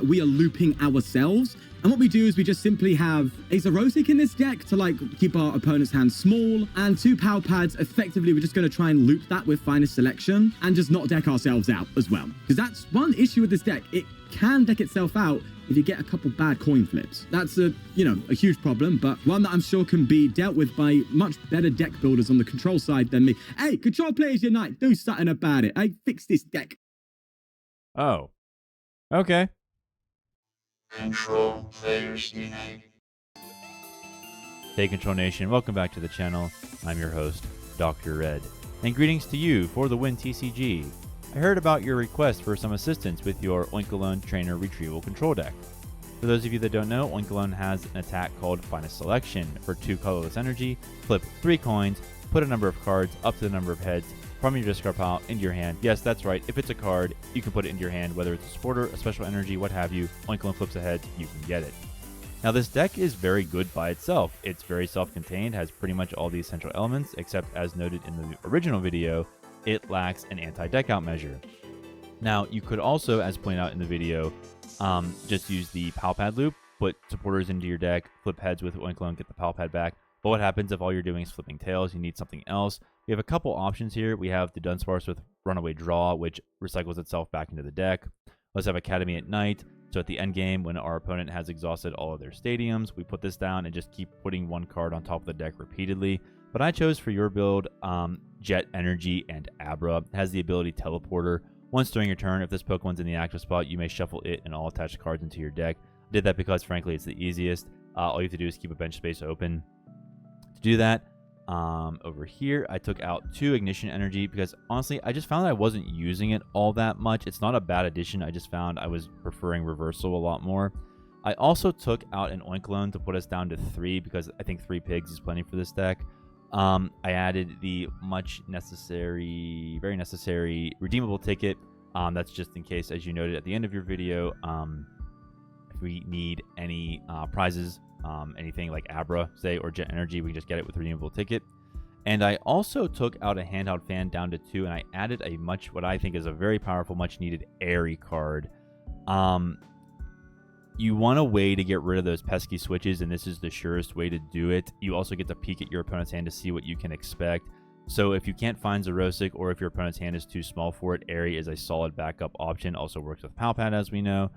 where we are looping ourselves. And what we do is we just simply have a Zerosic in this deck to like keep our opponent's hand small, and 2 power pads. Effectively, we're just going to try and loop that with Finest Selection and just not deck ourselves out as well. Because that's one issue with this deck. It can deck itself out if you get a couple bad coin flips. That's a huge problem, but one that I'm sure can be dealt with by much better deck builders on the control side than me. Hey, control players unite, do something about it. I fix this deck. Oh, okay. Control players unite. Hey Control Nation, welcome back to the channel. I'm your host, Dr. Red. And greetings to you for the ForTheWinTCG. I heard about your request for some assistance with your Oinkologne Trainer Retrieval Control deck. For those of you that don't know, Oinkologne has an attack called Finest Selection. For 2 colorless energy, flip 3 coins, put a number of cards up to the number of heads from your discard pile into your hand. Yes, that's right. If it's a card, you can put it into your hand, whether it's a supporter, a special energy, what have you. Oinkologne flips a head, you can get it. Now, this deck is very good by itself. It's very self-contained, has pretty much all the essential elements, except as noted in the original video, it lacks an anti-deck out measure. Now, you could also, as pointed out in the video, just use the Pal Pad loop, put supporters into your deck, flip heads with Oinkologne, get the Pal Pad back. But what happens if all you're doing is flipping tails? You need something else. We have a couple options here. We have the Dunsparce with Runaway Draw, which recycles itself back into the deck. Let's have Academy at Night. So at the end game, when our opponent has exhausted all of their stadiums, we put this down and just keep putting 1 card on top of the deck repeatedly. But I chose for your build Jet Energy and Abra. It has the ability Teleporter. Once during your turn, if this Pokemon's in the active spot, you may shuffle it and all attached cards into your deck. I did that because, frankly, it's the easiest. All you have to do is keep a bench space open. To do that, over here, I took out 2 Ignition Energy because, honestly, I just found that I wasn't using it all that much. It's not a bad addition. I just found I was preferring Reversal a lot more. I also took out an Oinkologne to put us down to 3 because I think 3 pigs is plenty for this deck. I added the very necessary redeemable ticket. That's just in case, as you noted at the end of your video, if we need any prizes, anything like Abra, say, or Jet Energy, we can just get it with redeemable ticket. And I also took out a handheld fan down to 2, and I added a what I think is a very powerful, much needed Eri card. You want a way to get rid of those pesky switches, and this is the surest way to do it. You also get to peek at your opponent's hand to see what you can expect. So if you can't find Zerosic, or if your opponent's hand is too small for it, Eri is a solid backup option. Also works with Pal Pad, as we know.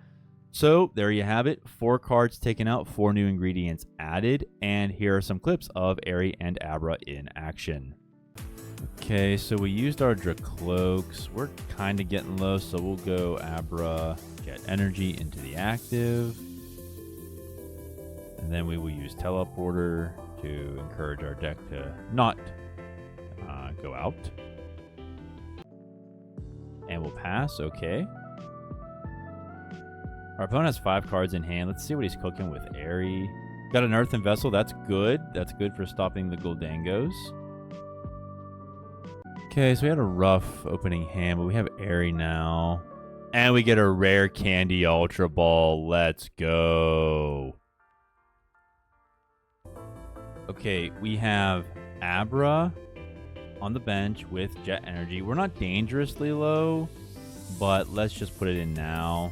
So there you have it. 4 cards taken out, 4 new ingredients added, and here are some clips of Eri and Abra in action. Okay, so we used our Dracloaks. We're kind of getting low, so we'll go Abra, Jet Energy into the active. And then we will use Teleporter to encourage our deck to not go out. And we'll pass, okay. Our opponent has 5 cards in hand. Let's see what he's cooking with Eri. Got an Earthen Vessel, that's good. That's good for stopping the Goldangos. Okay, so we had a rough opening hand, but we have Eri now. And we get a rare Candy Ultra Ball. Let's go. Okay, we have Abra on the bench with Jet Energy. We're not dangerously low, but let's just put it in now.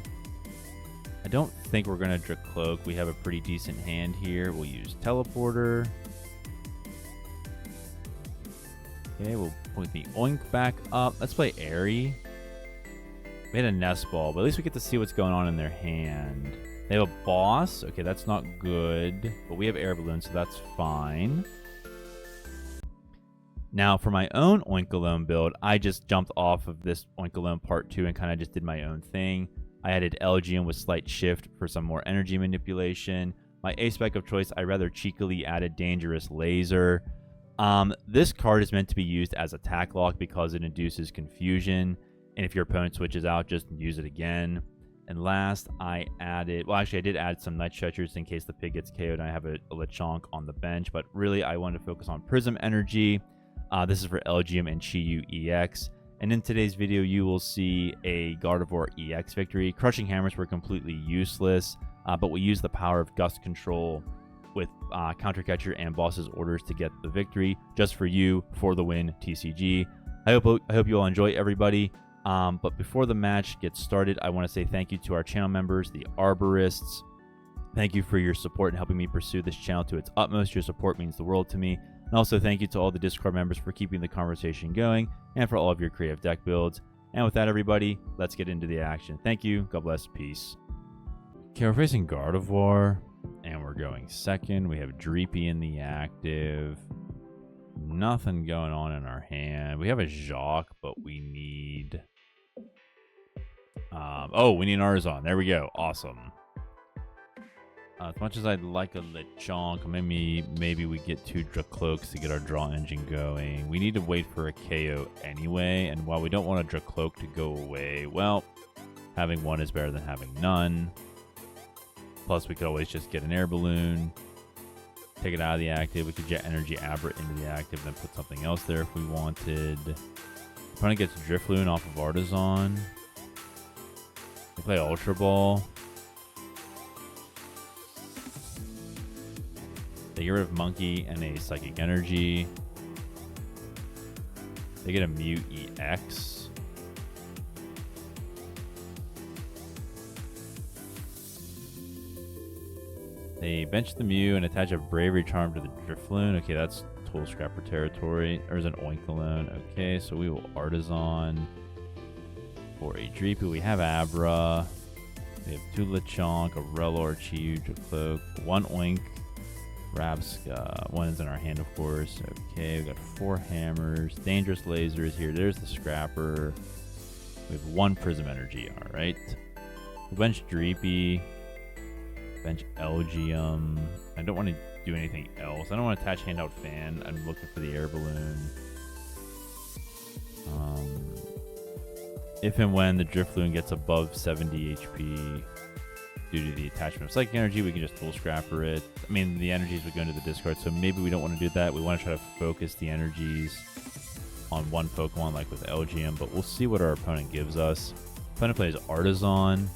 I don't think we're going to Dracloak. We have a pretty decent hand here. We'll use Teleporter. Okay, we'll put the Oink back up. Let's play Eri. We had a Nest Ball, but at least we get to see what's going on in their hand. They have a Boss. Okay, that's not good. But we have Air Balloon, so that's fine. Now, for my own Oinkologne build, I just jumped off of this Oinkologne Part 2 and kind of just did my own thing. I added Elgium with Slight Shift for some more energy manipulation. My A-Spec of choice, I rather cheekily added Dangerous Laser. This card is meant to be used as attack lock because it induces confusion. And if your opponent switches out, just use it again. And last, I added... Well, actually, I did add some Night Stretchers in case the pig gets KO'd and I have a Lechonk on the bench. But really, I wanted to focus on Prism Energy. This is for Elgium and Chi-Yu EX. And in today's video, you will see a Gardevoir EX victory. Crushing Hammers were completely useless, but we used the power of Gust Control with Counter Catcher and Boss's Orders to get the victory, just for you, for the win, TCG. I hope you all enjoy, everybody. But before the match gets started, I want to say thank you to our channel members, the Arborists. Thank you for your support and helping me pursue this channel to its utmost. Your support means the world to me. And also thank you to all the Discord members for keeping the conversation going and for all of your creative deck builds. And with that, everybody, let's get into the action. Thank you. God bless. Peace. Okay, we're facing Gardevoir, and we're going second. We have Dreepy in the active. Nothing going on in our hand. We have a Jacques, but we need... we need an Arzon. There we go. Awesome. As much as I'd like a Lechonk, maybe we get 2 Dracloaks to get our draw engine going. We need to wait for a KO anyway, and while we don't want a Dracloak to go away, well, having one is better than having none. Plus, we could always just get an Air Balloon, take it out of the active. We could Jet Energy Abra into the active, then put something else there if we wanted. Opponent gets Drifloon off of Artisan. They play Ultra Ball. They get rid of Monkey and a Psychic Energy. They get a Mew EX. They bench the Mew and attach a Bravery Charm to the Drifloon. Okay, that's Tool Scrapper territory. There's an Oinkologne. Okay, so we will Artisan for a Dreepy. We have Abra. We have 2 Lechonk, a Rellor, Chi-Yu, Dracloak, 1 Oink, Rabsca. 1 is in our hand, of course. Okay, we got 4 Hammers. Dangerous Lasers here. There's the Scrapper. We have 1 Prism Energy. All right. We'll bench Dreepy. Bench Elgium. I don't want to do anything else. I don't want to attach Handout Fan. I'm looking for the Air Balloon. If and when the Drifloon gets above 70 HP due to the attachment of Psychic Energy, we can just Tool Scrapper it. I mean, the energies would go into the discard, so maybe we don't want to do that. We want to try to focus the energies on one Pokemon, like with Elgium, but we'll see what our opponent gives us. Opponent plays Artisan.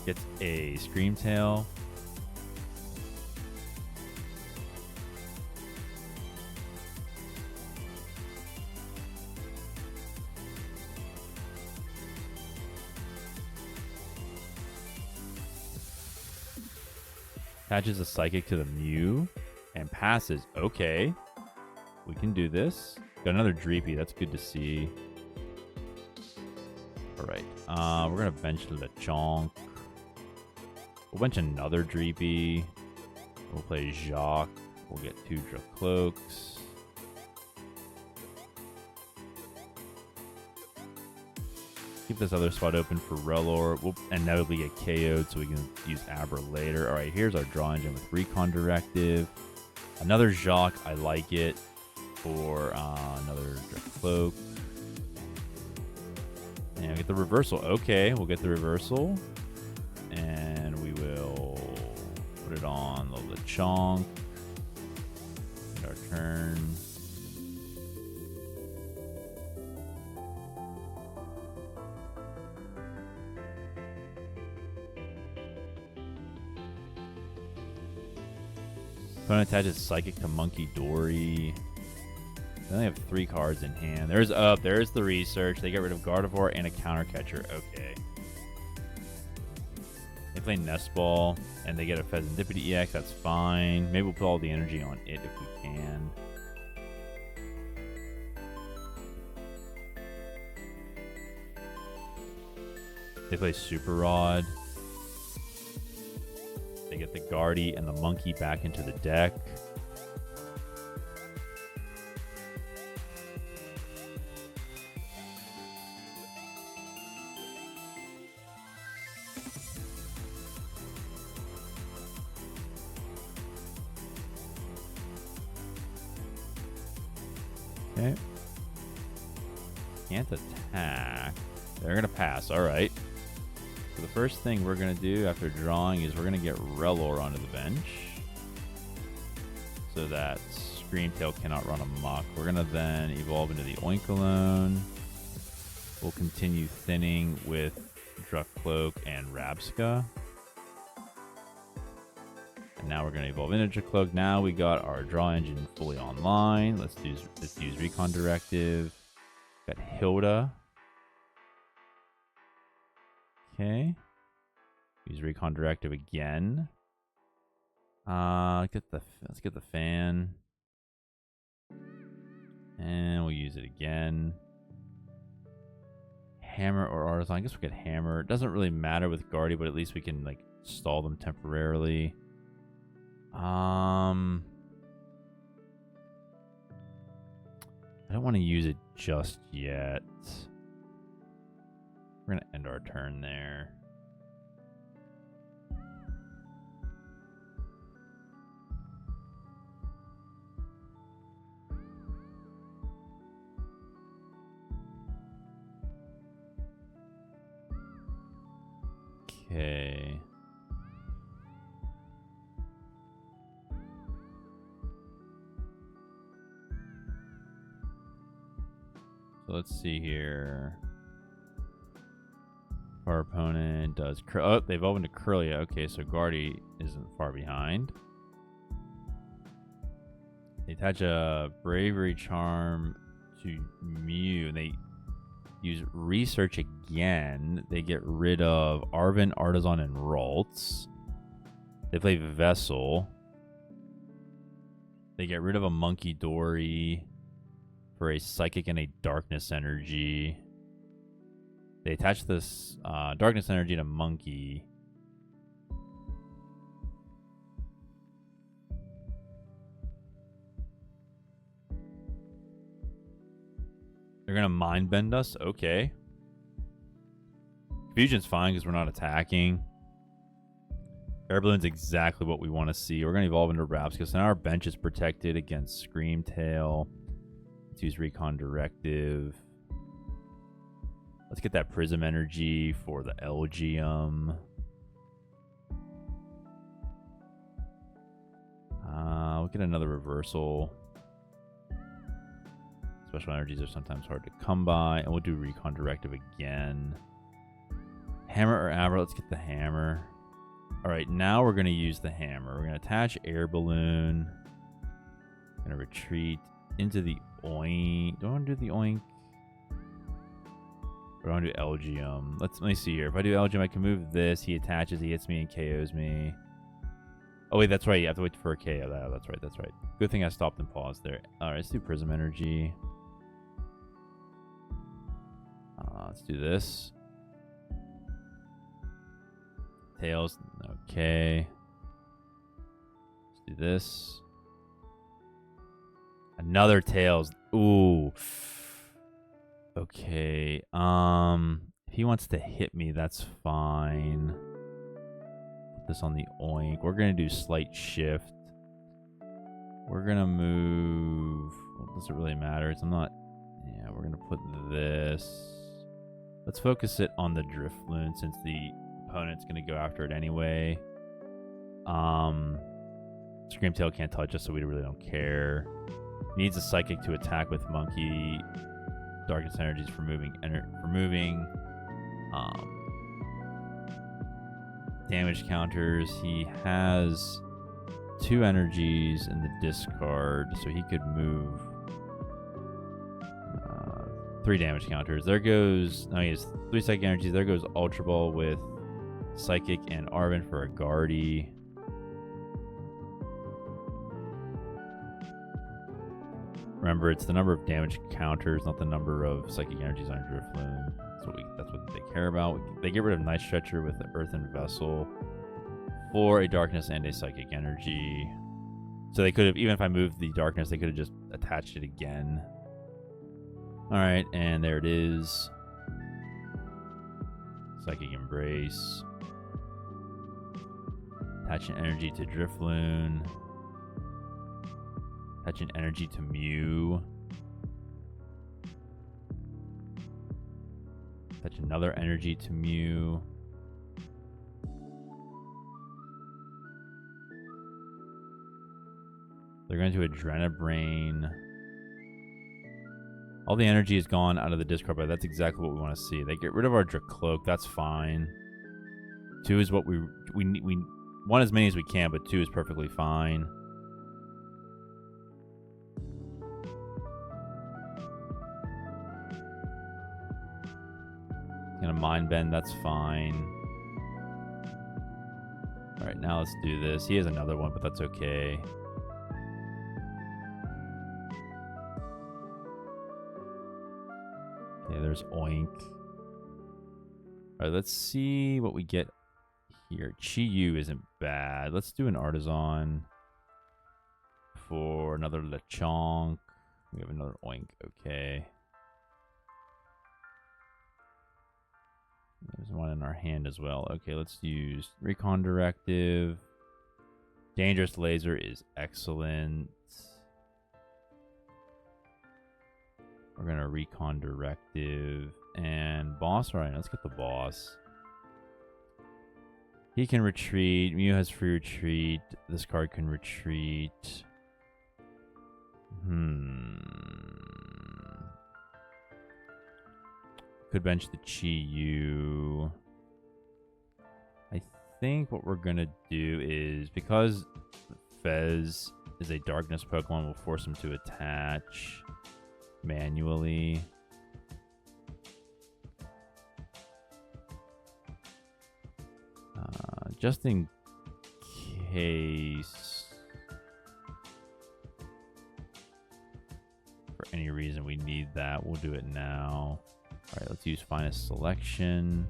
Gets a Screamtail. Attaches a Psychic to the Mew and passes. Okay. We can do this. Got another Dreepy. That's good to see. Alright. We're going to bench Lechonk. We'll bench another Dreepy. We'll play Jacques. We'll get 2 Dracloaks. Keep this other spot open for Rellor. We'll inevitably get KO'd, so we can use Abra later. Alright, here's our draw engine with Recon Directive. Another Jacques. I like it for another Dracloak. And we get the reversal. Okay, we'll get the reversal. And we will put it on the Lechonk. End our turn. Opponent attaches Psychic to Monkey Dory. They only have 3 cards in hand. There's the research. They get rid of Gardevoir and a counter catcher. Okay. They play Nest Ball and they get a Pheasantipity EX. That's fine. Maybe we'll put all the energy on it if we can. They play Super Rod. They get the Guardy and the Monkey back into the deck. Okay. Can't attack. They're going to pass. All right. So the first thing we're going to do after drawing is we're going to get Rellor onto the bench so that Screamtail cannot run amok. We're going to then evolve into the Oinkologne. We'll continue thinning with Dracloak and Rabsca. And now we're going to evolve into Cloak. Now we got our draw engine fully online. Let's use Recon Directive. Got Hilda. Okay. Use Recon Directive again. Let's get the fan. And we'll use it again. Hammer or Artisan. I guess we'll get Hammer. It doesn't really matter with Guardy, but at least we can like stall them temporarily. I don't want to use it just yet. We're gonna end our turn there. Okay. So let's see here. Our opponent does... Oh, they've opened to Curlia. Okay, so Guardy isn't far behind. They attach a Bravery Charm to Mew. And they use Research again. They get rid of Arven, Artisan, and Ralts. They play Vessel. They get rid of a Monkey Dory for a Psychic and a Darkness Energy. They attach this Darkness Energy to Monkey. They're going to Mind Bend us? Okay. Confusion's fine because we're not attacking. Air Balloon's exactly what we want to see. We're going to evolve into Raps because now our bench is protected against Screamtail. Let's use Recon Directive. Let's get that Prism Energy for the Elgium. We'll get another Reversal. Special energies are sometimes hard to come by. And we'll do Recon Directive again. Hammer or Abra? Let's get the Hammer. Alright, now we're going to use the Hammer. We're going to attach Air Balloon. Going to retreat into the Oink. Do I want to do the Oink? Or do I want to do Elgium? Let me see here. If I do Elgium, I can move this. He attaches, he hits me, and KOs me. Oh, wait, that's right. You have to wait for a KO. That's right, that's right. Good thing I stopped and paused there. Alright, let's do Prism Energy. Let's do this. Tails. Okay. Let's do this. Another Tails. Ooh. Okay. If he wants to hit me, that's fine. Put this on the Oink. We're gonna do Slight Shift. We're gonna move. Well, does it really matter? I'm not. Yeah, we're gonna put this. Let's focus it on the Drifloon since the opponent's gonna go after it anyway. Screamtail can't touch us, so we really don't care. Needs a Psychic to attack with Monkey. Darkness Energies for moving. Damage counters. He has 2 energies in the discard, so he could move 3 damage counters. There goes... No, he has 3 Psychic energies. There goes Ultra Ball with Psychic and Arven for a Guardy. Remember, it's the number of damage counters, not the number of Psychic energies on Drifloon. That's what they care about. They get rid of Night Stretcher with the Earthen Vessel for a Darkness and a Psychic energy. So they could have, even if I moved the Darkness, they could have just attached it again. Alright, and there it is. Psychic Embrace. Attach an energy to Drifloon. Attach an energy to Mew. Attach another energy to Mew. They're going to Adrenabrain. All the energy is gone out of the discard, but that's exactly what we want to see. They get rid of our Dracloak. That's fine. 2 is what we one as many as we can, but 2 is perfectly fine. Gonna mind bend, that's fine. Alright, now let's do this. He has another one, but that's okay. Okay, there's Oink. Alright, let's see what we get here. Chi-Yu isn't bad. Let's do an Artisan for another Lechonk. We have another Oink, okay. There's one in our hand as well. Okay, let's use Recon Directive. Dangerous Laser is excellent. We're going to Recon Directive. And Boss. Alright, let's get the Boss. He can retreat. Mew has free retreat. This card can retreat. Could bench the Chi-Yu. I think what we're going to do is, because Fez is a darkness Pokemon, we'll force him to attach manually. Just in case, for any reason we need that, we'll do it now. Alright, let's use Finest Selection.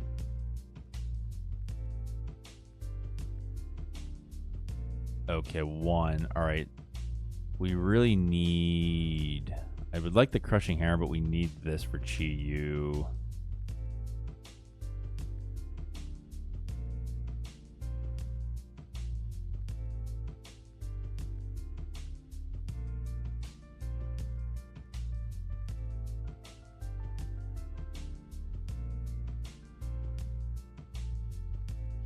Okay, 1. Alright. We really need... I would like the Crushing Hammer, but we need this for Chi-Yu.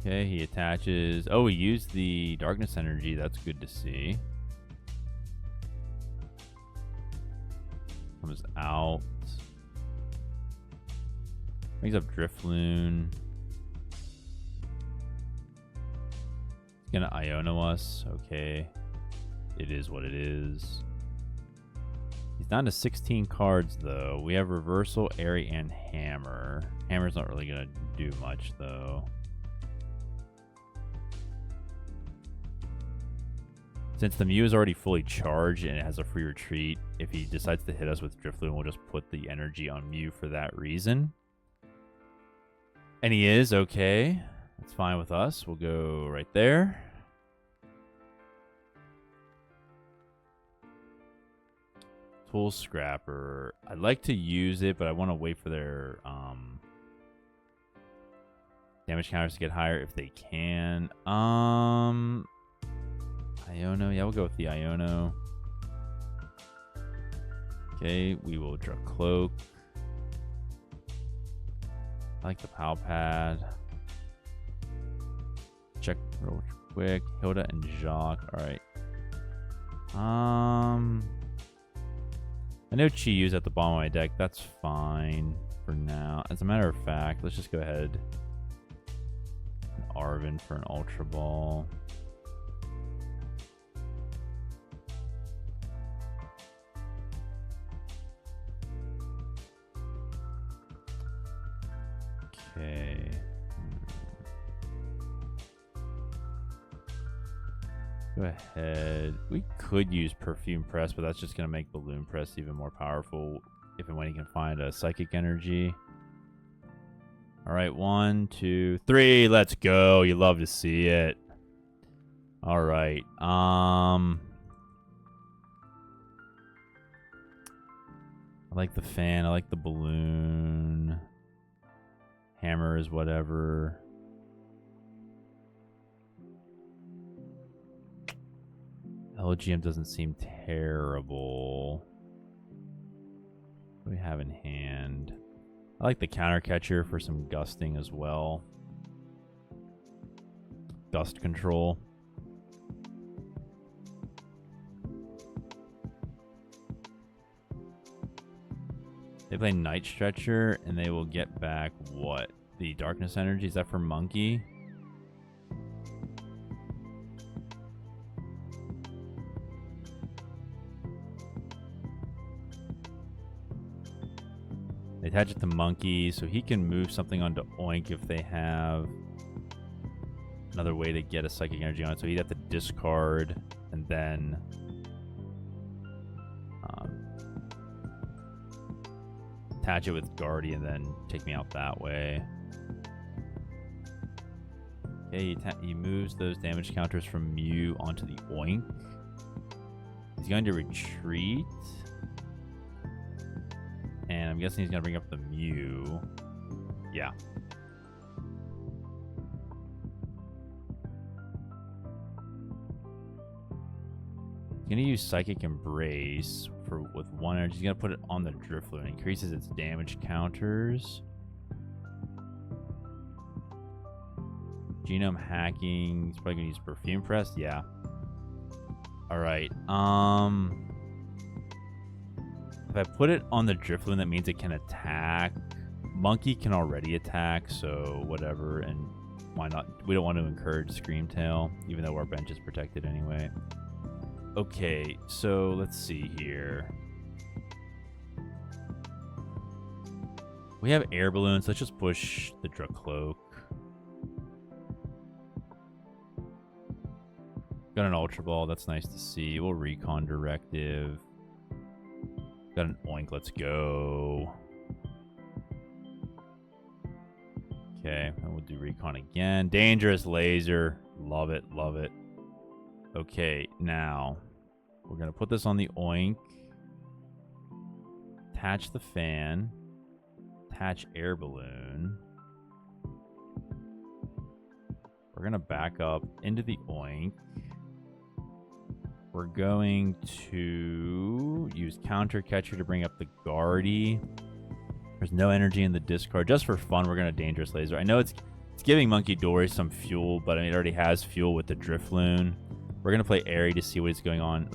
Okay, he attaches. Oh, he used the Darkness Energy. That's good to see. Comes out. Brings up Drifloon. He's gonna Iono us. Okay. It is what it is. He's down to 16 cards, though. We have Reversal, Eri, and Hammer. Hammer's not really gonna do much, though. Since the Mew is already fully charged and it has a free retreat, if he decides to hit us with Drifloon, we'll just put the energy on Mew for that reason. And he is, okay. That's fine with us. We'll go right there. Tool Scrapper. I'd like to use it, but I want to wait for their damage counters to get higher if they can. Iono. Yeah, we'll go with the Iono. Okay, we will draw Cloak. I like the Pow Pad. Check real quick. Hilda and Jacques. Alright. I know Chi-Yu's at the bottom of my deck. That's fine for now. As a matter of fact, let's just go ahead. Arvin for an Ultra Ball. Okay. Go ahead. We could use Perfume Press, but that's just going to make Balloon Press even more powerful if and when he can find a Psychic Energy. All right, 1, 2, 3. Let's go. You love to see it. All right. I like the fan. I like the balloon. Hammer is whatever. LGM doesn't seem terrible. What do we have in hand? I like the Counter Catcher for some gusting as well. Gust control. They play Night Stretcher, and they will get back what? The Darkness Energy? Is that for Monkey? They attach it to Monkey, so he can move something onto Oink if they have another way to get a Psychic Energy on it. So he'd have to discard and then attach it with Guardian and then take me out that way. Okay, he moves those damage counters from Mew onto the Oink. He's going to retreat. And I'm guessing he's going to bring up the Mew. Yeah. He's going to use Psychic Embrace with 1 energy. He's going to put it on the Drifloon. Increases its damage counters. Genome hacking. He's probably going to use Perfume Press. Yeah. Alright. If I put it on the Drifloon, that means it can attack. Monkey can already attack, so whatever. And why not? We don't want to encourage Screamtail, even though our bench is protected anyway. Okay, so let's see here. We have Air Balloons. Let's just push the Dracloak. Got an Ultra Ball. That's nice to see. We'll Recon Directive. Got an Oink. Let's go. Okay, and we'll do Recon again. Dangerous Laser. Love it. Love it. Okay, now we're going to put this on the Oink. Attach the fan. Attach Air Balloon. We're going to back up into the Oink. We're going to use Counter Catcher to bring up the Guardy. There's no energy in the discard. Just for fun, we're going to Dangerous Laser. I know it's giving Monkey Dory some fuel, but I mean, it already has fuel with the Drifloon. We're going to play Eri to see what's going on.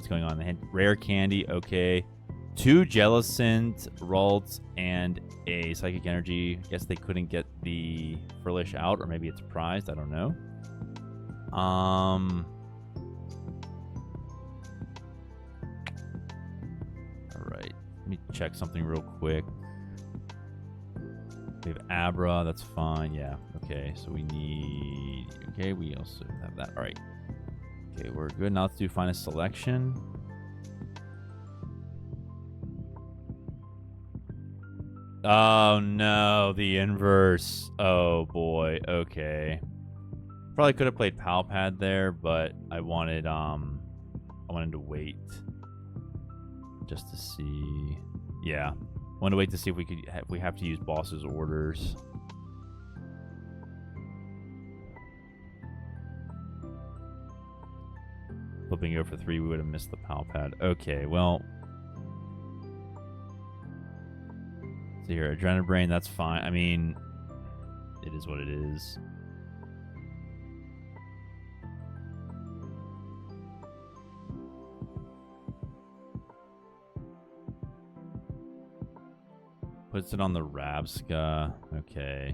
Rare Candy, okay. 2 Jellicent, Ralts, and a Psychic Energy. Guess they couldn't get the Furlish out, or maybe it's prized. I don't know. Alright. Let me check something real quick. We have Abra. That's fine. Yeah. Okay. So we need... Okay. We also have that. Alright. Okay, we're good. Now let's do Finest Selection. Oh no, the inverse. Oh boy. Okay. Probably could have played Palpad there, but I wanted to wait just to see. Yeah. Wanted to wait to see if we have to use boss's orders. Flipping over for 3, we would have missed the Palpad. Okay, well. So here, Adrenaline Brain, that's fine. I mean, it is what it is. Puts it on the Rabska. Okay.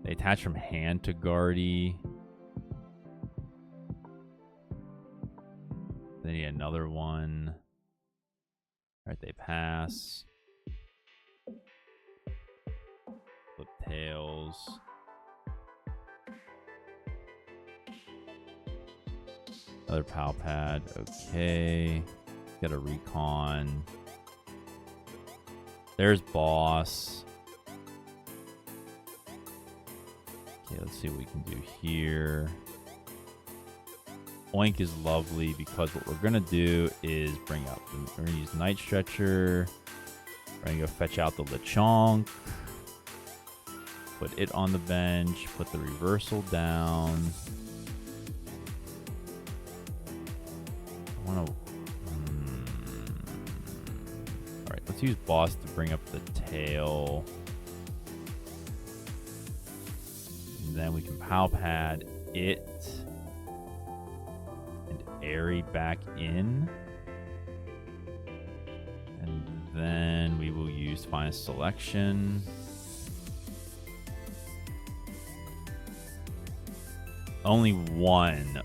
They attach from hand to Guardy. They need another one. Alright, they pass. Flip tails. Another Palpad. Okay. Got a Recon. There's Boss. Okay, let's see what we can do here. Oink is lovely because what we're going to do is bring up. We're going to use Night Stretcher. We're going to go fetch out the Lechonk. Put it on the bench. Put the Reversal down. I want to... Alright, let's use Boss to bring up the tail. Then we can Palpad it and Eri back in. And then we will use Finest Selection. Only one.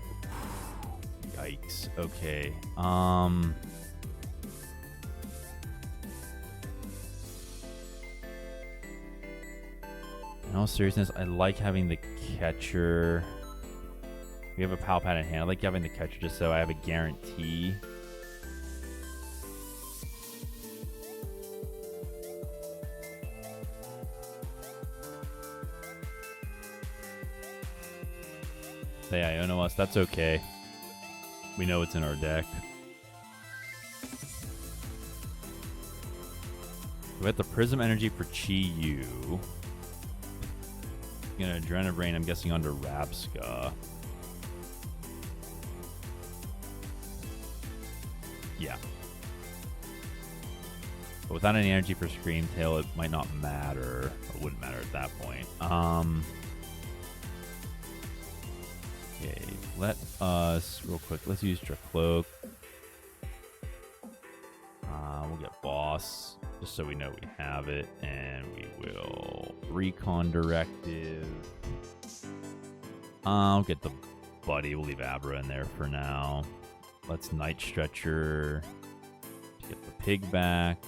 Yikes. yikes. Okay. In all seriousness, I like having the catcher. We have a Pal Pad in hand. I like having the catcher just so I have a guarantee. They Iono us. That's okay. We know it's in our deck. We got the Prism Energy for Chi-Yu. Gonna Adrenabrain, I'm guessing, onto Rabsca. Yeah. But without any energy for Screamtail, it might not matter. It wouldn't matter at that point. Okay, let us, real quick, let's use Dracloak. We'll get Boss, just so we know we have it, and we will Recon Directive. I'll get the Buddy, we'll leave Abra in there for now. Let's Night Stretcher to get the Pig back.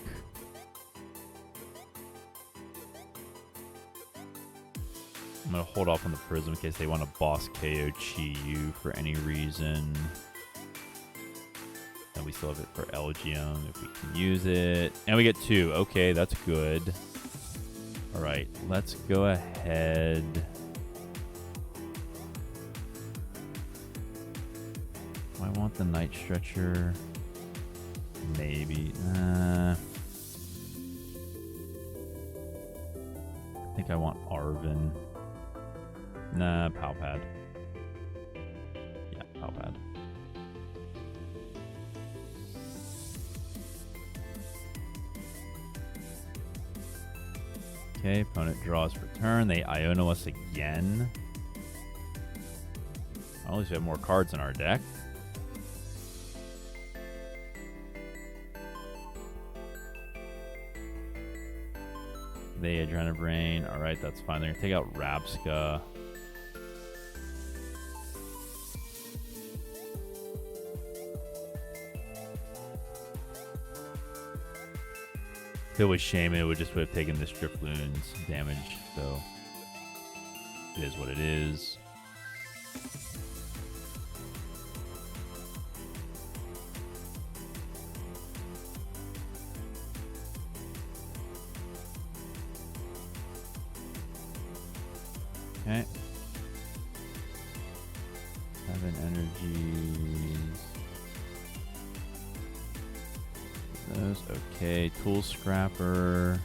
I'm going to hold off on the Prism in case they want to boss KO Chi-Yu for any reason. And we still have it for Elgyem if we can use it. And we get 2. Okay, that's good. Alright, let's go ahead. Do I want the Night Stretcher? Maybe. I think I want Arven. Nah, Pal Pad. Yeah, Pal Pad. Okay, opponent draws for turn. They Iono us again. At least we have more cards in our deck. They Adrenabrain. Alright, that's fine. They're going to take out Rabsca. If it was Shaman, it would just have taken the Striploon's damage, so it is what it is. Okay. 7 energies. Those, okay. Tool Scrapper.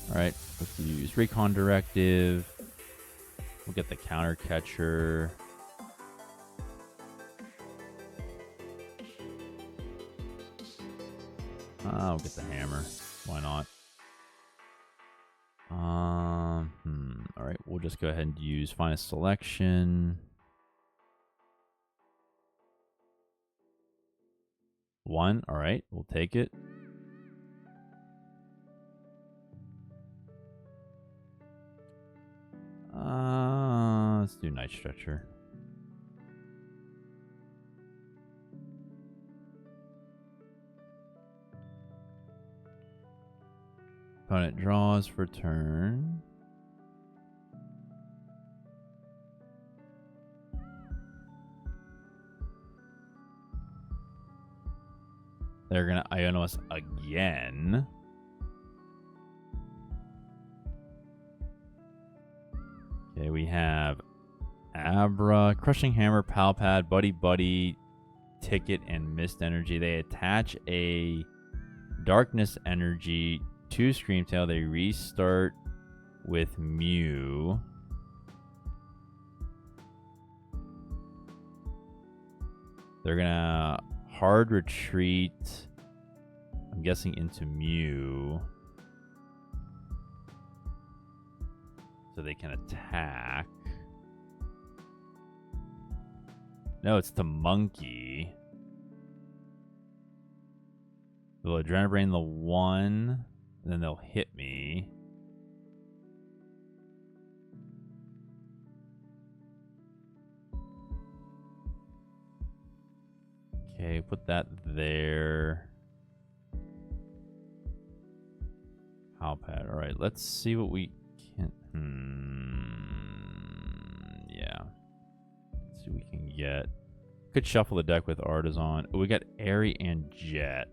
Alright, let's use Recon Directive. We'll get the Counter Catcher. I'll get the Hammer. Why not? Alright, we'll just go ahead and use Finest Selection. 1, alright, we'll take it. Let's do Night Stretcher. Opponent draws for turn. They're going to Iono us again. Okay, we have Abra, Crushing Hammer, Pal Pad, Buddy Buddy, Ticket, and Mist Energy. They attach a Darkness Energy to Screamtail. They restart with Mew. They're going to Hard Retreat, I'm guessing, into Mew. So they can attack. No, it's to Monkey. They'll Adrenabrain the 1, and then they'll hit me. Okay, put that there. Palpad. All right, let's see what we can. Yeah. Let's see what we can get. Could shuffle the deck with Artisan. Oh, we got Eri and Jet.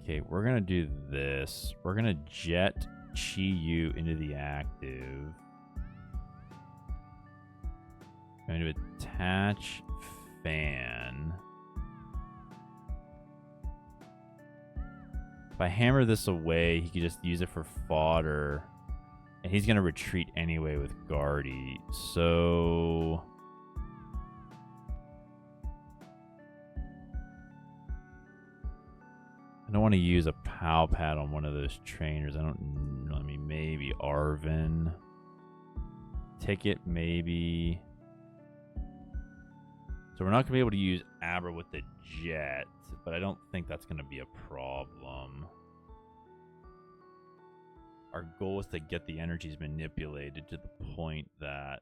Okay, we're gonna do this. We're gonna Jet Chi-Yu into the active. I'm going to attach Fan. If I hammer this away, he could just use it for fodder. And he's going to retreat anyway with Guardy. So... I don't want to use a POW pad on one of those trainers. I mean, maybe Arvin. Ticket, maybe. So we're not going to be able to use Abra with the Jet, but I don't think that's going to be a problem. Our goal is to get the energies manipulated to the point that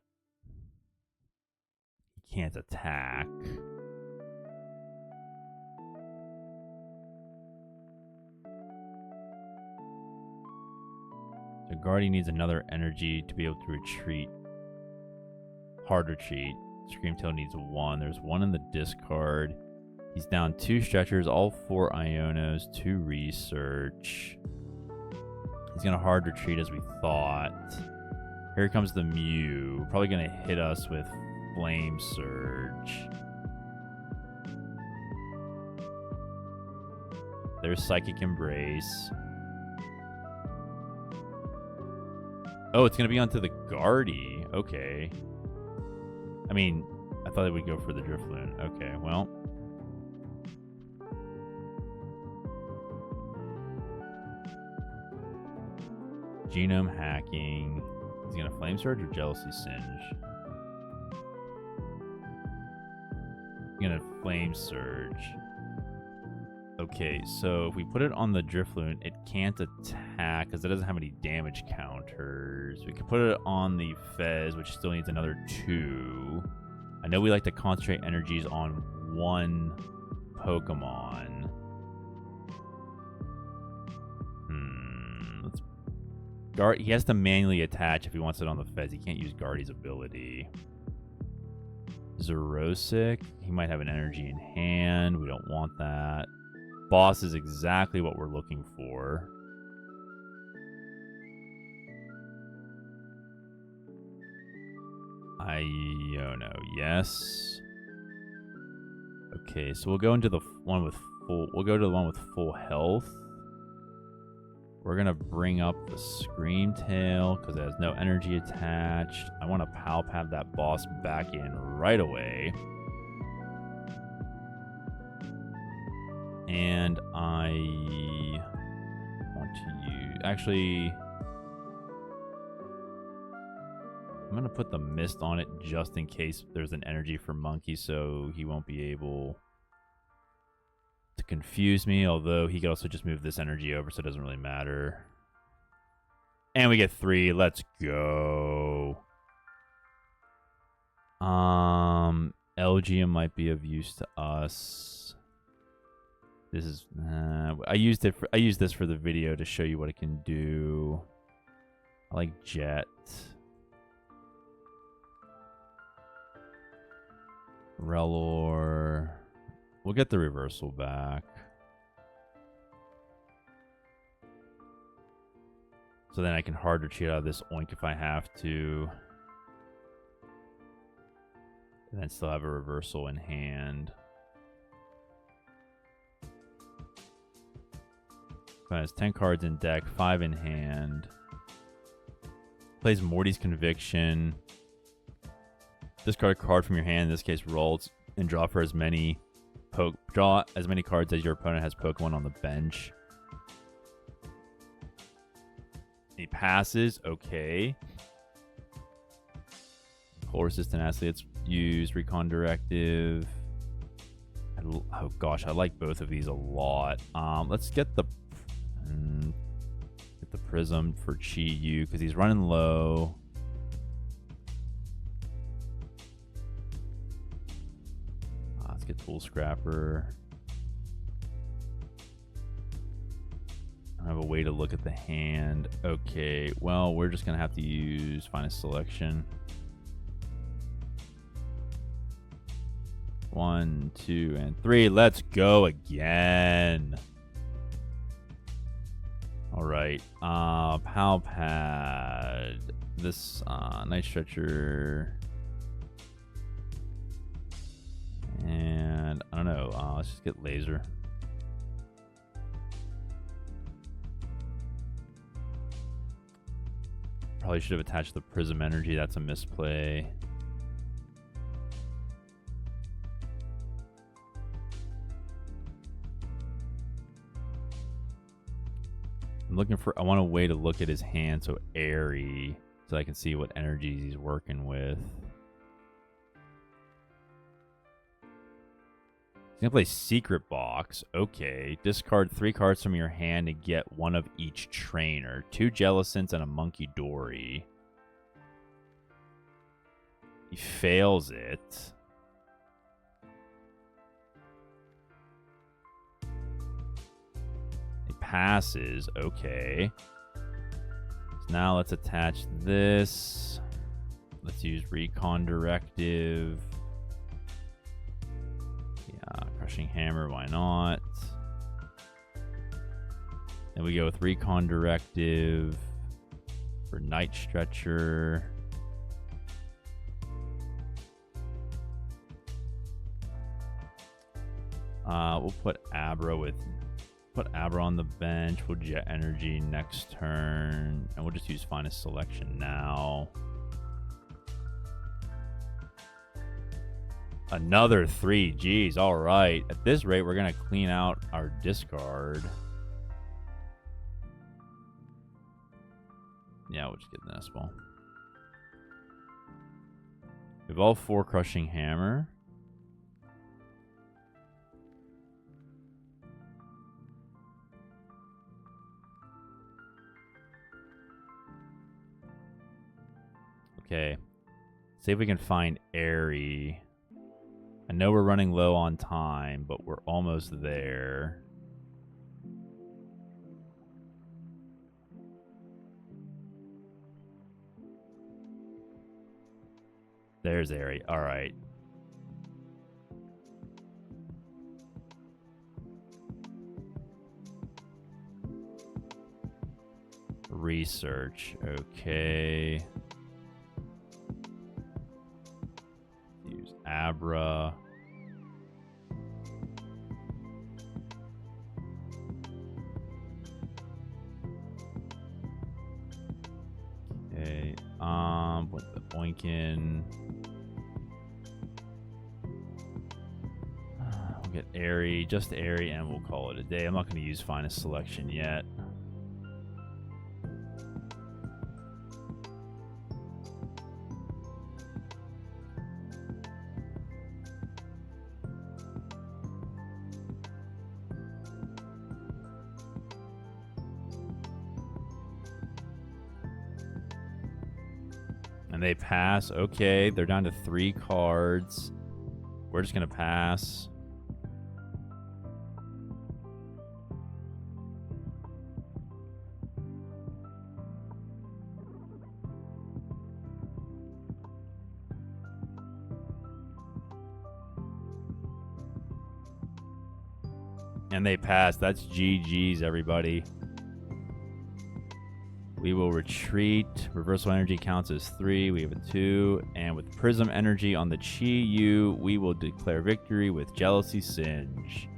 he can't attack. So Guardy needs another energy to be able to retreat. Hard retreat. Screamtail needs 1. There's 1 in the discard. He's down 2 stretchers, all 4 Ionos, 2 research. He's going to hard retreat as we thought. Here comes the Mew. Probably going to hit us with Flame Surge. There's Psychic Embrace. Oh, it's going to be onto the Guardy. Okay. I mean, I thought it would go for the Drifloon. Okay, well. Genome hacking. He's going to Flame Surge or Jealousy Singe? He's going to Flame Surge. Okay, so if we put it on the Drifloon, it can't attack because it doesn't have any damage counters. We could put it on the Fez, which still needs another 2. I know we like to concentrate energies on 1 Pokemon. He has to manually attach if he wants it on the Fez. He can't use Guardy's ability. Zerosic. He might have an energy in hand. We don't want that. Boss is exactly what we're looking for. Iono, yes. Okay, so we'll go into the one with full. We'll go to the one with full health. We're gonna bring up the Screamtail because it has no energy attached. I want to Palpad that boss back in right away. And I want to use... Actually, I'm going to put the Mist on it just in case there's an energy for Monkey, so he won't be able to confuse me, although he could also just move this energy over, so it doesn't really matter. And we get 3. Let's go. Elgium might be of use to us. This is I used this for the video to show you what it can do. I like Jet. Relor. We'll get the reversal back. So then I can hard retreat out of this Oink if I have to. And then still have a reversal in hand. Has 10 cards in deck, 5 in hand. Plays Morty's Conviction. Discard a card from your hand, in this case Ralts, and draw as many cards as your opponent has Pokemon on the bench. He passes, okay. Cold Resistant Athletes used, Recon Directive. Oh gosh, I like both of these a lot. Let's get the Prism for Chi-Yu because he's running low. Let's get Tool Scrapper. I don't have a way to look at the hand. Okay, well, we're just gonna have to use Finest Selection. 1, 2, and 3. Let's go again. All right. Pal Pad. This Night Stretcher. And I don't know. Let's just get Laser. Probably should have attached the Prism Energy. That's a misplay. I want a way to look at his hand, so Eri, so I can see what energies he's working with. He's gonna play Secret Box. Okay. Discard 3 cards from your hand to get one of each trainer. 2 Jellicents and a Monkey Dory. He fails it. Passes. Okay. So now let's attach this. Let's use Recon Directive. Yeah, Crushing Hammer, why not? Then we go with Recon Directive for Night Stretcher. We'll put Abra on the bench. We'll Jet Energy next turn. And we'll just use Finest Selection now. Another 3. Geez, alright. At this rate, we're going to clean out our discard. Yeah, we'll just get the Nest Ball. We have all 4 Crushing Hammer. Okay, see if we can find Eri. I know we're running low on time, but we're almost there. There's Eri. All right. Research. Okay. Abra. Okay. With the Oinkin. We'll get Eri, just Eri, and we'll call it a day. I'm not going to use Finest Selection yet. And they pass. Okay, they're down to 3 cards. We're just going to pass. And they pass. That's GG's, everybody. We will retreat. Reversal energy counts as 3. We have a 2. And with Prism energy on the Chi-Yu, we will declare victory with Jealousy Singe.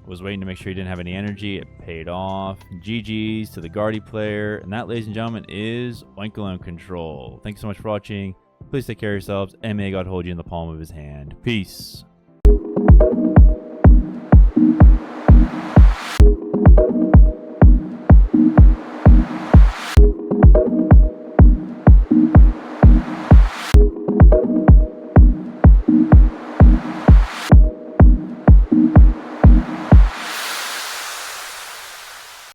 Was waiting to make sure he didn't have any energy. It paid off. GG's to the Guardy player. And that, ladies and gentlemen, is Oinkologne Control. Thanks so much for watching. Please take care of yourselves. And may God hold you in the palm of his hand. Peace.